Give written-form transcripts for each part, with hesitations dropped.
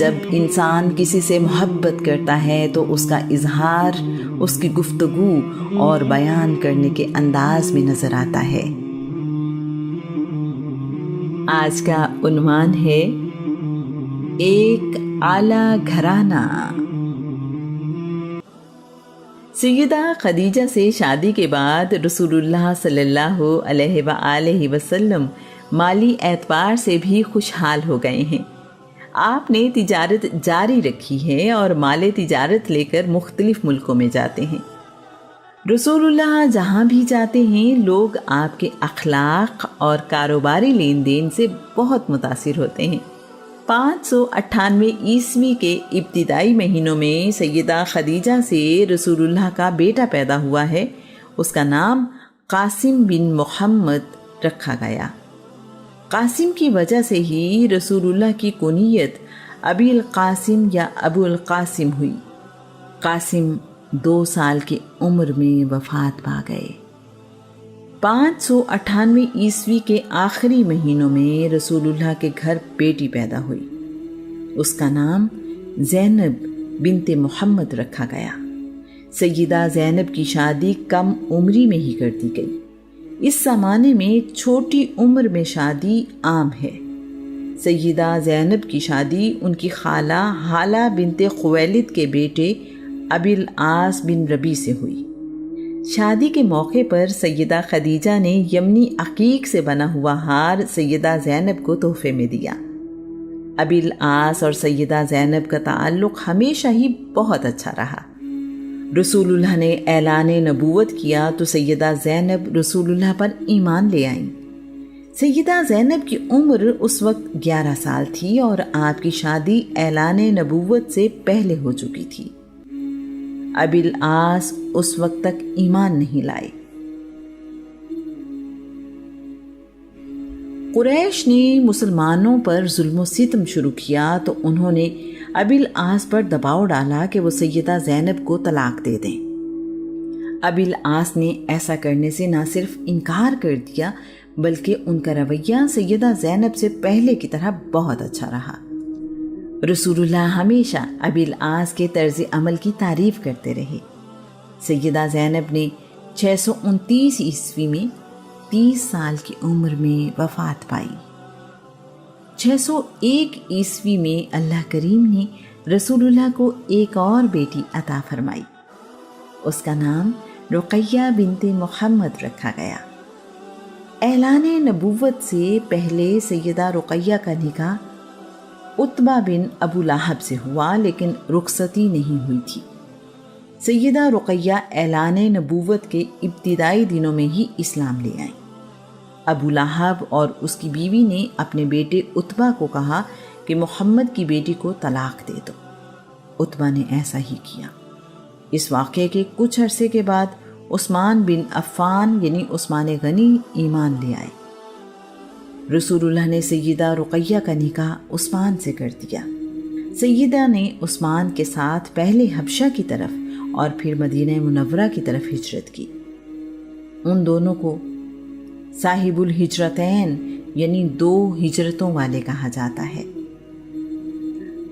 جب انسان کسی سے محبت کرتا ہے تو اس کا اظہار اس کی گفتگو اور بیان کرنے کے انداز میں نظر آتا ہے۔ آج کا عنوان ہے ایک اعلیٰ گھرانہ۔ سیدہ خدیجہ سے شادی کے بعد رسول اللہ صلی اللہ علیہ وآلہ وسلم مالی اعتبار سے بھی خوشحال ہو گئے ہیں۔ آپ نے تجارت جاری رکھی ہے اور مال تجارت لے کر مختلف ملکوں میں جاتے ہیں۔ رسول اللہ جہاں بھی جاتے ہیں لوگ آپ کے اخلاق اور کاروباری لین دین سے بہت متاثر ہوتے ہیں۔ 598 عیسوی کے ابتدائی مہینوں میں سیدہ خدیجہ سے رسول اللہ کا بیٹا پیدا ہوا ہے۔ اس کا نام قاسم بن محمد رکھا گیا۔ قاسم کی وجہ سے ہی رسول اللہ کی کنیت ابی القاسم یا ابو القاسم ہوئی۔ قاسم 2 سال کی عمر میں وفات پا گئے۔ 598 عیسوی کے آخری مہینوں میں رسول اللہ کے گھر بیٹی پیدا ہوئی۔ اس کا نام زینب بنت محمد رکھا گیا۔ سیدہ زینب کی شادی کم عمری میں ہی کر دی گئی۔ اس زمانے میں چھوٹی عمر میں شادی عام ہے۔ سیدہ زینب کی شادی ان کی خالہ ہالہ بنت خویلد کے بیٹے ابی العاص بن ربیع سے ہوئی۔ شادی کے موقع پر سیدہ خدیجہ نے یمنی عقیق سے بنا ہوا ہار سیدہ زینب کو تحفے میں دیا۔ ابی العاص اور سیدہ زینب کا تعلق ہمیشہ ہی بہت اچھا رہا۔ رسول اللہ نے اعلان نبوت کیا تو سیدہ زینب رسول اللہ پر ایمان لے آئیں۔ سیدہ زینب کی عمر اس وقت 11 سال تھی اور آپ کی شادی اعلان نبوت سے پہلے ہو چکی تھی۔ ابی العاص اس وقت تک ایمان نہیں لائے۔ قریش نے مسلمانوں پر ظلم و ستم شروع کیا تو انہوں نے ابی العاص پر دباؤ ڈالا کہ وہ سیدہ زینب کو طلاق دے دیں۔ ابی العاص نے ایسا کرنے سے نہ صرف انکار کر دیا بلکہ ان کا رویہ سیدہ زینب سے پہلے کی طرح بہت اچھا رہا۔ رسول اللہ ہمیشہ ابی العاص کے طرز عمل کی تعریف کرتے رہے۔ سیدہ زینب نے 629 عیسوی میں 30 سال کی عمر میں وفات پائی۔ 601 عیسوی میں اللہ کریم نے رسول اللہ کو ایک اور بیٹی عطا فرمائی۔ اس کا نام رقیہ بنت محمد رکھا گیا۔ اعلان نبوت سے پہلے سیدہ رقیہ کا نکاح عتبہ بن ابو لہب سے ہوا لیکن رخصتی نہیں ہوئی تھی۔ سیدہ رقیہ اعلان نبوت کے ابتدائی دنوں میں ہی اسلام لے آئیں۔ ابو لہب اور اس کی بیوی نے اپنے بیٹے عتبہ کو کہا کہ محمد کی بیٹی کو طلاق دے دو۔ عتبہ نے ایسا ہی کیا۔ اس واقعے کے کچھ عرصے کے بعد عثمان بن عفان یعنی عثمان غنی ایمان لے آئے۔ رسول اللہ نے سیدہ رقیہ کا نکاح عثمان سے کر دیا۔ سیدہ نے عثمان کے ساتھ پہلے حبشہ کی طرف اور پھر مدینہ منورہ کی طرف ہجرت کی۔ ان دونوں کو صاحب الہجرتین یعنی 2 ہجرتوں والے کہا جاتا ہے۔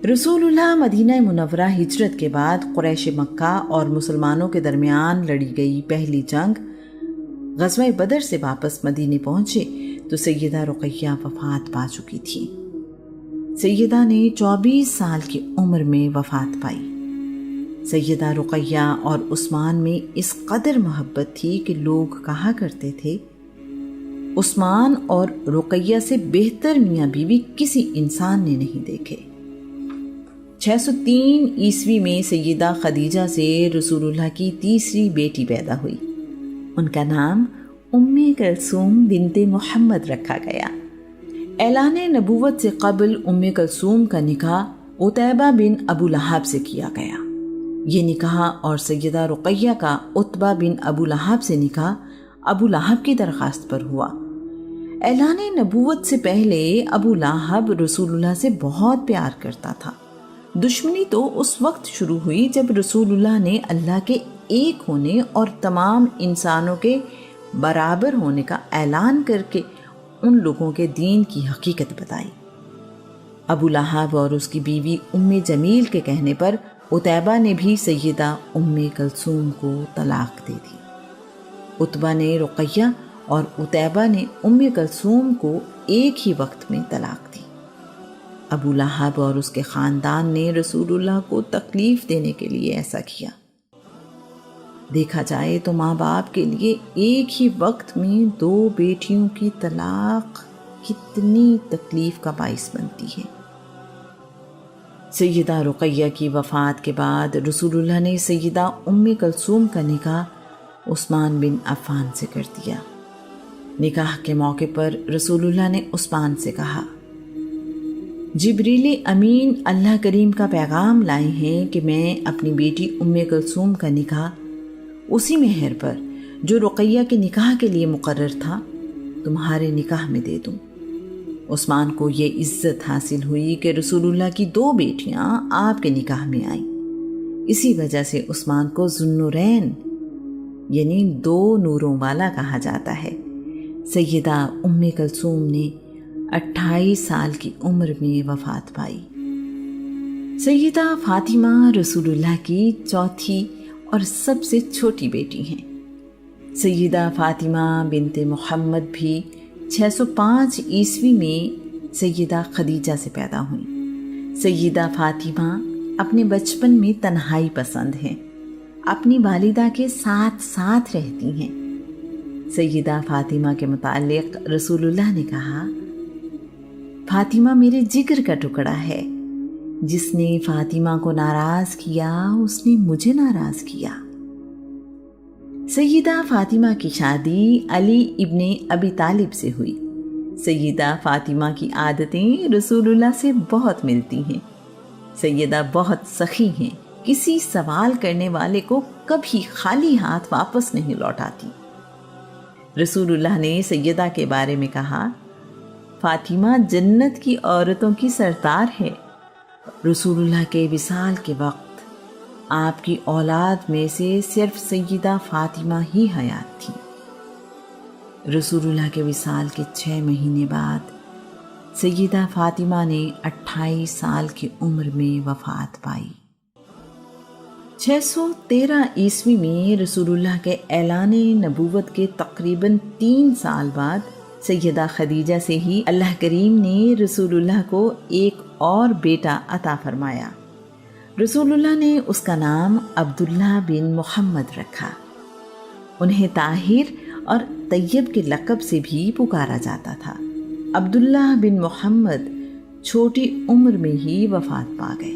رسول اللہ مدینہ منورہ ہجرت کے بعد قریش مکہ اور مسلمانوں کے درمیان لڑی گئی پہلی جنگ غزوہ بدر سے واپس مدینے پہنچے تو سیدہ رقیہ وفات پا چکی تھی۔ سیدہ نے 24 سال کی عمر میں وفات پائی۔ سیدہ رقیہ اور عثمان میں اس قدر محبت تھی کہ لوگ کہا کرتے تھے عثمان اور رقیہ سے بہتر میاں بیوی کسی انسان نے نہیں دیکھے۔ 603 عیسوی میں سیدہ خدیجہ سے رسول اللہ کی تیسری بیٹی پیدا ہوئی۔ ان کا نام ام کلثوم بنت محمد رکھا گیا۔ اعلان نبوت سے قبل ام کلثوم کا نکاح عتیبہ بن ابو لہب سے کیا گیا۔ یہ نکاح اور سیدہ رقیہ کا عتبہ بن ابو لہب سے نکاح ابو لہب کی درخواست پر ہوا۔ اعلان نبوت سے پہلے ابو لہب رسول اللہ سے بہت پیار کرتا تھا۔ دشمنی تو اس وقت شروع ہوئی جب رسول اللہ نے اللہ کے ایک ہونے اور تمام انسانوں کے برابر ہونے کا اعلان کر کے ان لوگوں کے دین کی حقیقت بتائی۔ ابو لہب اور اس کی بیوی ام جمیل کے کہنے پر عتیبہ نے بھی سیدہ ام کلثوم کو طلاق دے دی۔ عتبہ نے رقیہ اور عتیبہ نے ام کلثوم کو ایک ہی وقت میں طلاق دی۔ ابو لہب اور اس کے خاندان نے رسول اللہ کو تکلیف دینے کے لیے ایسا کیا۔ دیکھا جائے تو ماں باپ کے لیے ایک ہی وقت میں 2 بیٹیوں کی طلاق کتنی تکلیف کا باعث بنتی ہے۔ سیدہ رقیہ کی وفات کے بعد رسول اللہ نے سیدہ ام کلثوم کا نکاح عثمان بن عفان سے کر دیا۔ نکاح کے موقع پر رسول اللہ نے عثمان سے کہا، جبریل امین اللہ کریم کا پیغام لائے ہیں کہ میں اپنی بیٹی ام کلثوم کا نکاح اسی مہر پر جو رقیہ کے نکاح کے لیے مقرر تھا تمہارے نکاح میں دے دوں۔ عثمان کو یہ عزت حاصل ہوئی کہ رسول اللہ کی 2 بیٹیاں آپ کے نکاح میں آئیں۔ اسی وجہ سے عثمان کو ذوالنورین یعنی 2 نوروں والا کہا جاتا ہے۔ سیدہ ام کلثوم نے 28 سال کی عمر میں وفات پائی۔ سیدہ فاطمہ رسول اللہ کی چوتھی اور سب سے چھوٹی بیٹی ہیں۔ سیدہ فاطمہ بنت محمد بھی 605 عیسوی میں سیدہ خدیجہ سے پیدا ہوئیں۔ سیدہ فاطمہ اپنے بچپن میں تنہائی پسند ہیں، اپنی والدہ کے ساتھ ساتھ رہتی ہیں۔ سیدہ فاطمہ کے متعلق رسول اللہ نے کہا، فاطمہ میرے جگر کا ٹکڑا ہے، جس نے فاطمہ کو ناراض کیا اس نے مجھے ناراض کیا۔ سیدہ فاطمہ کی شادی علی ابن ابی طالب سے ہوئی۔ سیدہ فاطمہ کی عادتیں رسول اللہ سے بہت ملتی ہیں۔ سیدہ بہت سخی ہیں، کسی سوال کرنے والے کو کبھی خالی ہاتھ واپس نہیں لوٹاتی۔ رسول اللہ نے سیدہ کے بارے میں کہا، فاطمہ جنت کی عورتوں کی سردار ہے۔ رسول اللہ کے وصال کے وقت آپ کی اولاد میں سے صرف سیدہ فاطمہ ہی حیات تھی۔ رسول اللہ کے وصال کے 6 مہینے بعد سیدہ فاطمہ نے 28 سال کی عمر میں وفات پائی۔ 613 عیسوی میں رسول اللہ کے اعلان نبوت کے تقریباً 3 سال بعد سیدہ خدیجہ سے ہی اللہ کریم نے رسول اللہ کو ایک اور بیٹا عطا فرمایا۔ رسول اللہ نے اس کا نام عبداللہ بن محمد رکھا۔ انہیں طاہر اور طیب کے لقب سے بھی پکارا جاتا تھا۔ عبداللہ بن محمد چھوٹی عمر میں ہی وفات پا گئے۔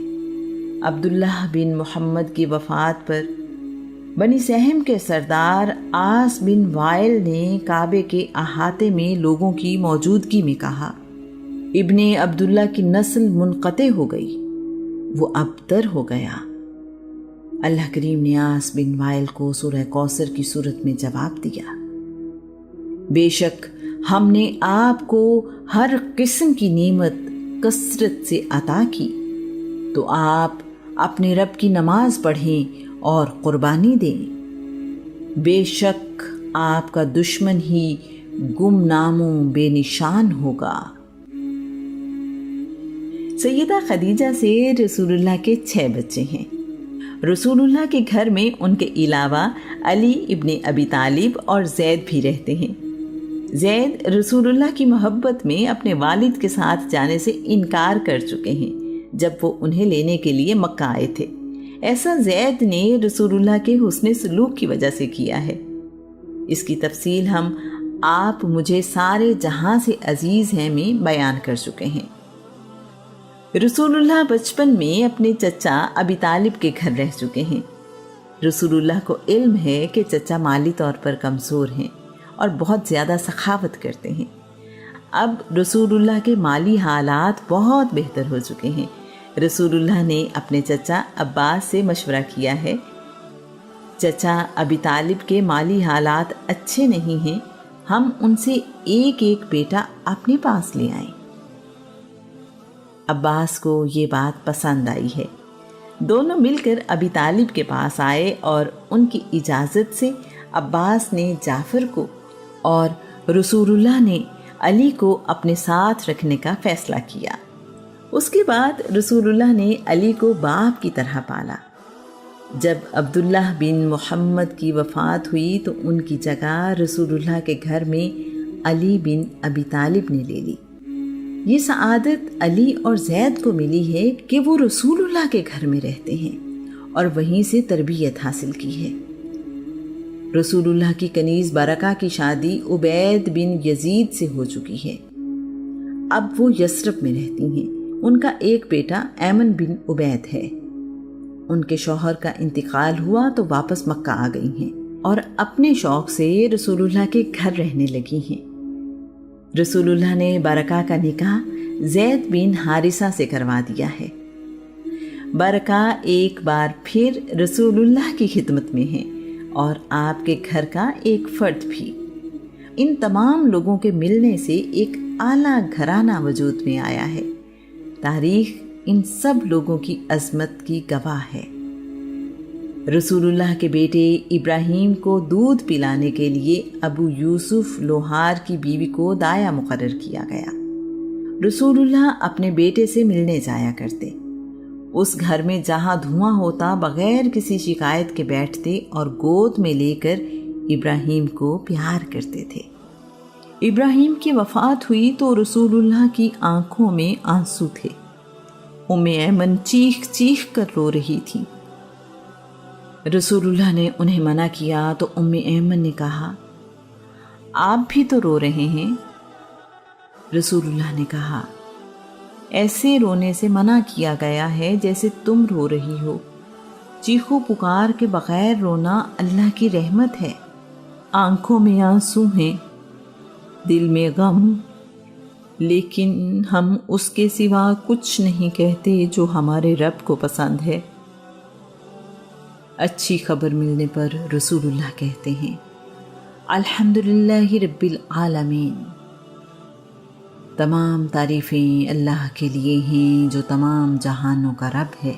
عبداللہ بن محمد کی وفات پر بنی سہم کے سردار عاص بن وائل نے کعبے کے احاطے میں لوگوں کی موجودگی میں کہا، ابن عبداللہ کی نسل منقطع ہو گئی، وہ ابتر ہو گیا۔ اللہ کریم نے عاص بن وائل کو سورہ کوثر کی صورت میں جواب دیا، بے شک ہم نے آپ کو ہر قسم کی نعمت کثرت سے عطا کی، تو آپ اپنے رب کی نماز پڑھیں اور قربانی دیں، بے شک آپ کا دشمن ہی گمنام و بے نشان ہوگا۔ سیدہ خدیجہ سے رسول اللہ کے 6 بچے ہیں۔ رسول اللہ کے گھر میں ان کے علاوہ علی ابن ابی طالب اور زید بھی رہتے ہیں۔ زید رسول اللہ کی محبت میں اپنے والد کے ساتھ جانے سے انکار کر چکے ہیں جب وہ انہیں لینے کے لیے مکہ آئے تھے۔ ایسا زید نے رسول اللہ کے حسن سلوک کی وجہ سے کیا ہے۔ اس کی تفصیل ہم آپ مجھے سارے جہاں سے عزیز ہیں میں بیان کر چکے ہیں۔ رسول اللہ بچپن میں اپنے چچا ابی طالب کے گھر رہ چکے ہیں۔ رسول اللہ کو علم ہے کہ چچا مالی طور پر کمزور ہیں اور بہت زیادہ سخاوت کرتے ہیں۔ اب رسول اللہ کے مالی حالات بہت بہتر ہو چکے ہیں۔ رسول اللہ نے اپنے چچا عباس سے مشورہ کیا ہے، چچا ابی طالب کے مالی حالات اچھے نہیں ہیں، ہم ان سے ایک ایک بیٹا اپنے پاس لے آئیں۔ عباس کو یہ بات پسند آئی ہے۔ دونوں مل کر ابی طالب کے پاس آئے اور ان کی اجازت سے عباس نے جعفر کو اور رسول اللہ نے علی کو اپنے ساتھ رکھنے کا فیصلہ کیا۔ اس کے بعد رسول اللہ نے علی کو باپ کی طرح پالا۔ جب عبداللہ بن محمد کی وفات ہوئی تو ان کی جگہ رسول اللہ کے گھر میں علی بن ابی طالب نے لے لی۔ یہ سعادت علی اور زید کو ملی ہے کہ وہ رسول اللہ کے گھر میں رہتے ہیں اور وہیں سے تربیت حاصل کی ہے۔ رسول اللہ کی کنیز برکہ کی شادی عبید بن یزید سے ہو چکی ہے۔ اب وہ یثرب میں رہتی ہیں۔ ان کا ایک بیٹا ایمن بن عبید ہے۔ ان کے شوہر کا انتقال ہوا تو واپس مکہ آ گئی ہیں اور اپنے شوق سے رسول اللہ کے گھر رہنے لگی ہیں۔ رسول اللہ نے برکہ کا نکاح زید بن حارثہ سے کروا دیا ہے۔ برکہ ایک بار پھر رسول اللہ کی خدمت میں ہیں اور آپ کے گھر کا ایک فرد بھی۔ ان تمام لوگوں کے ملنے سے ایک اعلیٰ گھرانہ وجود میں آیا ہے۔ تاریخ ان سب لوگوں کی عظمت کی گواہ ہے۔ رسول اللہ کے بیٹے ابراہیم کو دودھ پلانے کے لیے ابو یوسف لوہار کی بیوی کو دایا مقرر کیا گیا۔ رسول اللہ اپنے بیٹے سے ملنے جایا کرتے۔ اس گھر میں جہاں دھواں ہوتا بغیر کسی شکایت کے بیٹھتے اور گود میں لے کر ابراہیم کو پیار کرتے تھے۔ ابراہیم کی وفات ہوئی تو رسول اللہ کی آنکھوں میں آنسو تھے۔ ام ایمن چیخ چیخ کر رو رہی تھی۔ رسول اللہ نے انہیں منع کیا تو ام ایمن نے کہا، آپ بھی تو رو رہے ہیں۔ رسول اللہ نے کہا، ایسے رونے سے منع کیا گیا ہے جیسے تم رو رہی ہو۔ چیخو پکار کے بغیر رونا اللہ کی رحمت ہے۔ آنکھوں میں آنسو ہیں، دل میں غم، لیکن ہم اس کے سوا کچھ نہیں کہتے جو ہمارے رب کو پسند ہے۔ اچھی خبر ملنے پر رسول اللہ کہتے ہیں، الحمدللہ رب العالمین۔ تمام تعریفیں اللہ کے لیے ہیں جو تمام جہانوں کا رب ہے۔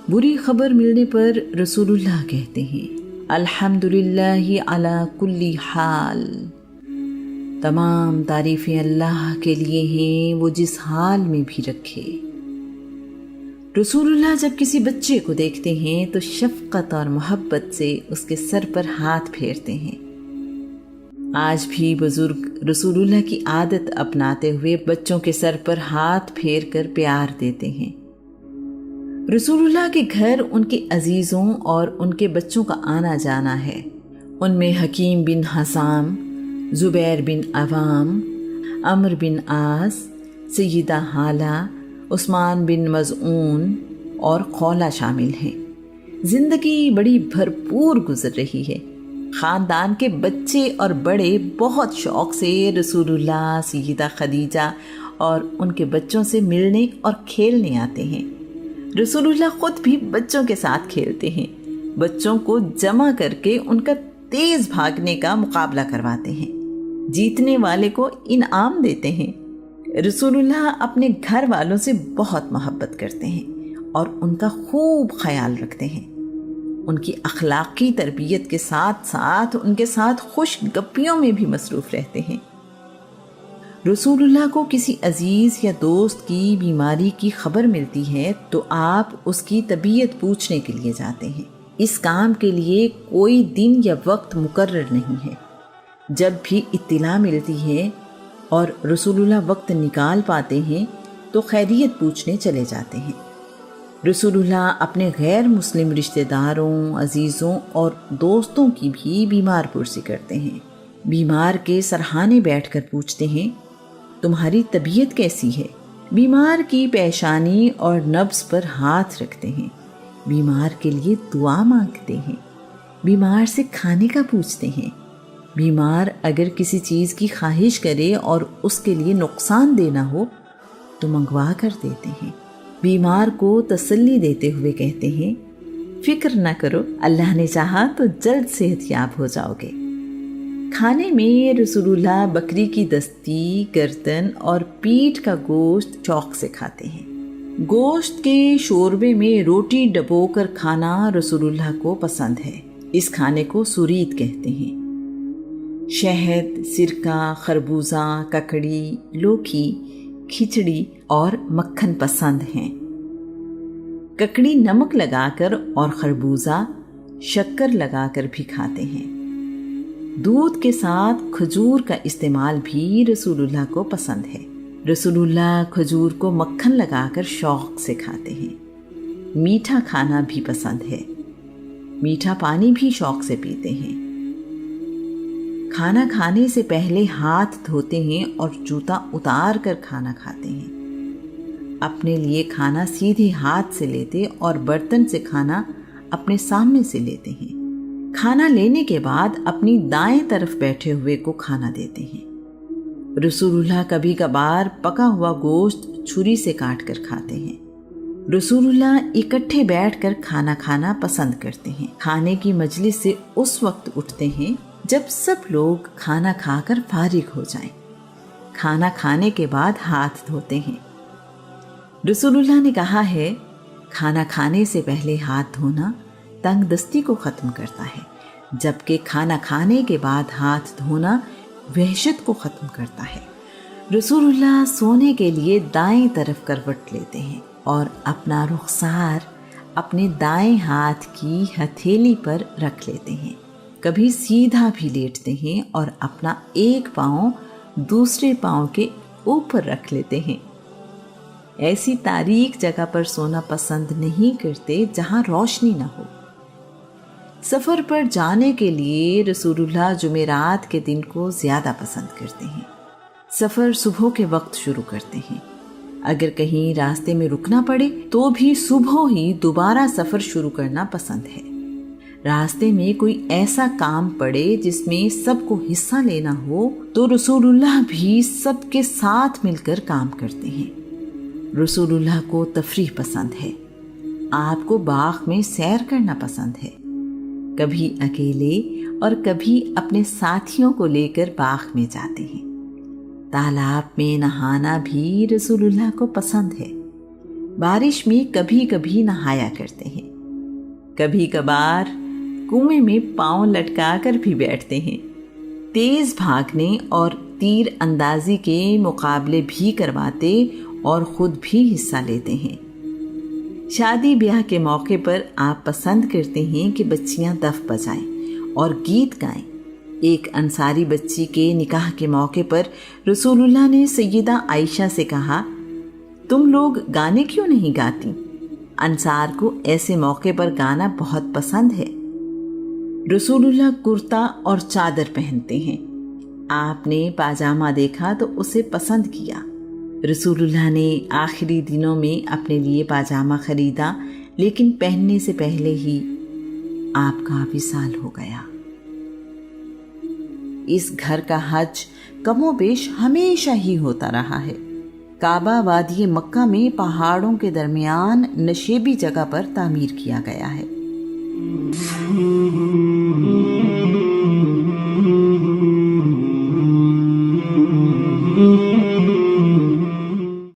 بری خبر ملنے پر رسول اللہ کہتے ہیں، الحمدللہ علی کل حال۔ تمام تعریفیں اللہ کے لیے ہیں، وہ جس حال میں بھی رکھے۔ رسول اللہ جب کسی بچے کو دیکھتے ہیں تو شفقت اور محبت سے اس کے سر پر ہاتھ پھیرتے ہیں۔ آج بھی بزرگ رسول اللہ کی عادت اپناتے ہوئے بچوں کے سر پر ہاتھ پھیر کر پیار دیتے ہیں۔ رسول اللہ کے گھر ان کے عزیزوں اور ان کے بچوں کا آنا جانا ہے۔ ان میں حکیم بن حسام، زبیر بن عوام، عمر بن عاص، سیدہ حالہ، عثمان بن مظعون اور خولہ شامل ہیں۔ زندگی بڑی بھرپور گزر رہی ہے۔ خاندان کے بچے اور بڑے بہت شوق سے رسول اللہ، سیدہ خدیجہ اور ان کے بچوں سے ملنے اور کھیلنے آتے ہیں۔ رسول اللہ خود بھی بچوں کے ساتھ کھیلتے ہیں۔ بچوں کو جمع کر کے ان کا تیز بھاگنے کا مقابلہ کرواتے ہیں۔ جیتنے والے کو انعام دیتے ہیں۔ رسول اللہ اپنے گھر والوں سے بہت محبت کرتے ہیں اور ان کا خوب خیال رکھتے ہیں۔ ان کی اخلاقی تربیت کے ساتھ ساتھ ان کے ساتھ خوش گپیوں میں بھی مصروف رہتے ہیں۔ رسول اللہ کو کسی عزیز یا دوست کی بیماری کی خبر ملتی ہے تو آپ اس کی طبیعت پوچھنے کے لیے جاتے ہیں۔ اس کام کے لیے کوئی دن یا وقت مقرر نہیں ہے۔ جب بھی اطلاع ملتی ہے اور رسول اللہ وقت نکال پاتے ہیں تو خیریت پوچھنے چلے جاتے ہیں۔ رسول اللہ اپنے غیر مسلم رشتہ داروں، عزیزوں اور دوستوں کی بھی بیمار پرسی کرتے ہیں۔ بیمار کے سرہانے بیٹھ کر پوچھتے ہیں، تمہاری طبیعت کیسی ہے؟ بیمار کی پیشانی اور نبض پر ہاتھ رکھتے ہیں۔ بیمار کے لیے دعا مانگتے ہیں۔ بیمار سے کھانے کا پوچھتے ہیں۔ بیمار اگر کسی چیز کی خواہش کرے اور اس کے لیے نقصان دینا ہو تو منگوا کر دیتے ہیں۔ بیمار کو تسلی دیتے ہوئے کہتے ہیں، فکر نہ کرو، اللہ نے چاہا تو جلد صحت یاب ہو جاؤ گے۔ کھانے میں رسول اللہ بکری کی دستی، گردن اور پیٹھ کا گوشت شوق سے کھاتے ہیں۔ گوشت کے شوربے میں روٹی ڈبو کر کھانا رسول اللہ کو پسند ہے۔ اس کھانے کو سورید کہتے ہیں۔ شہد، سرکہ، خربوزہ، ککڑی، لوکی، کھچڑی اور مکھن پسند ہیں۔ ککڑی نمک لگا کر اور خربوزہ شکر لگا کر بھی کھاتے ہیں۔ دودھ کے ساتھ کھجور کا استعمال بھی رسول اللہ کو پسند ہے۔ رسول اللہ کھجور کو مکھن لگا کر شوق سے کھاتے ہیں۔ میٹھا کھانا بھی پسند ہے۔ میٹھا پانی بھی شوق سے پیتے ہیں۔ کھانا کھانے سے پہلے ہاتھ دھوتے ہیں اور جوتا اتار کر کھانا کھاتے ہیں۔ اپنے لیے کھانا سیدھے ہاتھ سے لیتے اور برتن سے کھانا اپنے سامنے سے لیتے ہیں۔ کھانا لینے کے بعد اپنی دائیں طرف بیٹھے ہوئے کو کھانا دیتے ہیں۔ رسول اللہ کبھی کبھار پکا ہوا گوشت چھری سے کاٹ کر کھاتے ہیں۔ رسول اللہ اکٹھے بیٹھ کر کھانا کھانا پسند کرتے ہیں۔ کھانے کی مجلس سے اس وقت اٹھتے ہیں جب سب لوگ کھانا کھا کر فارغ ہو جائیں۔ کھانا کھانے کے بعد ہاتھ دھوتے ہیں۔ رسول اللہ نے کہا ہے، کھانا کھانے سے پہلے ہاتھ دھونا تنگ دستی کو ختم کرتا ہے، جبکہ کھانا کھانے کے بعد ہاتھ دھونا وحشت کو ختم کرتا ہے۔ رسول اللہ سونے کے لیے دائیں طرف کروٹ لیتے ہیں اور اپنا رخسار اپنے دائیں ہاتھ کی ہتھیلی پر رکھ لیتے ہیں۔ کبھی سیدھا بھی لیٹتے ہیں اور اپنا ایک پاؤں دوسرے پاؤں کے اوپر رکھ لیتے ہیں۔ ایسی تاریک جگہ پر سونا پسند نہیں کرتے جہاں روشنی نہ ہو۔ سفر پر جانے کے لیے رسول اللہ جمعرات کے دن کو زیادہ پسند کرتے ہیں۔ سفر صبح کے وقت شروع کرتے ہیں۔ اگر کہیں راستے میں رکنا پڑے تو بھی صبح ہی دوبارہ سفر شروع کرنا پسند ہے۔ راستے میں کوئی ایسا کام پڑے جس میں سب کو حصہ لینا ہو تو رسول اللہ بھی سب کے ساتھ مل کر کام کرتے ہیں۔ رسول اللہ کو تفریح پسند ہے۔ آپ کو باغ میں سیر کرنا پسند ہے۔ کبھی اکیلے اور کبھی اپنے ساتھیوں کو لے کر باغ میں جاتے ہیں۔ تالاب میں نہانا بھی رسول اللہ کو پسند ہے۔ بارش میں کبھی کبھی نہایا کرتے ہیں۔ کبھی کبھار کنویں میں پاؤں لٹکا کر بھی بیٹھتے ہیں۔ تیز بھاگنے اور تیر اندازی کے مقابلے بھی کرواتے اور خود بھی حصہ لیتے ہیں۔ شادی بیاہ کے موقع پر آپ پسند کرتے ہیں کہ بچیاں دف بجائیں اور گیت گائیں۔ ایک انصاری بچی کے نکاح کے موقع پر رسول اللہ نے سیدہ عائشہ سے کہا، تم لوگ گانے کیوں نہیں گاتی؟ انصار کو ایسے موقع پر گانا بہت پسند ہے۔ رسول اللہ کرتا اور چادر پہنتے ہیں۔ آپ نے پاجامہ دیکھا تو اسے پسند کیا۔ رسول اللہ نے آخری دنوں میں اپنے لیے پاجامہ خریدا، لیکن پہننے سے پہلے ہی آپ کا وصال ہو گیا۔ اس گھر کا حج کم و بیش ہمیشہ ہی ہوتا رہا ہے۔ کعبہ وادی مکہ میں پہاڑوں کے درمیان نشیبی جگہ پر تعمیر کیا گیا ہے۔